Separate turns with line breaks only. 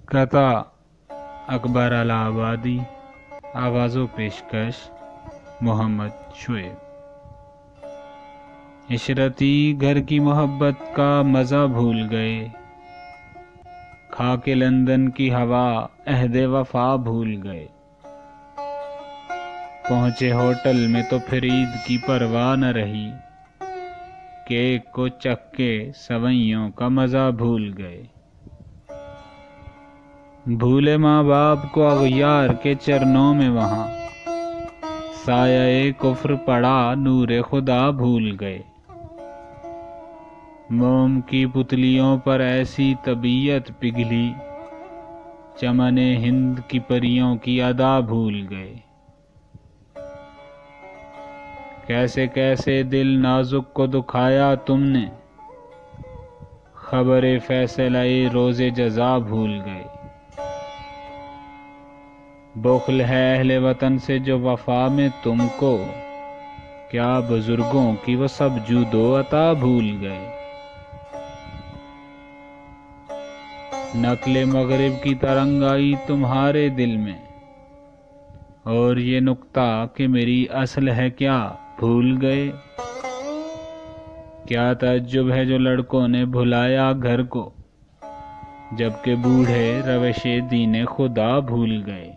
قطع اکبر الہ آبادی، آواز و پیشکش محمد شعیب۔ عشرتی گھر کی محبت کا مزہ بھول گئے، کھا کے لندن کی ہوا عہد وفا بھول گئے۔ پہنچے ہوٹل میں تو پھر عید کی پرواہ نہ رہی، کیک کو چکھ کے سوئیوں کا مزہ بھول گئے۔ بھولے ماں باپ کو اغیار کے چرنوں میں وہاں، سایہ کفر پڑا نور خدا بھول گئے۔ موم کی پتلیوں پر ایسی طبیعت پگھلی، چمن ہند کی پریوں کی ادا بھول گئے۔ کیسے کیسے دل نازک کو دکھایا تم نے، خبر فیصلہ روز جزا بھول گئے۔ بخل ہے اہل وطن سے جو وفا میں تم کو، کیا بزرگوں کی وہ سب جود و عطا بھول گئے۔ نقل مغرب کی ترنگ آئی تمہارے دل میں، اور یہ نکتہ کہ میری اصل ہے کیا بھول گئے۔ کیا تعجب ہے جو لڑکوں نے بھلایا گھر کو، جبکہ بوڑھے روش دین خدا بھول گئے۔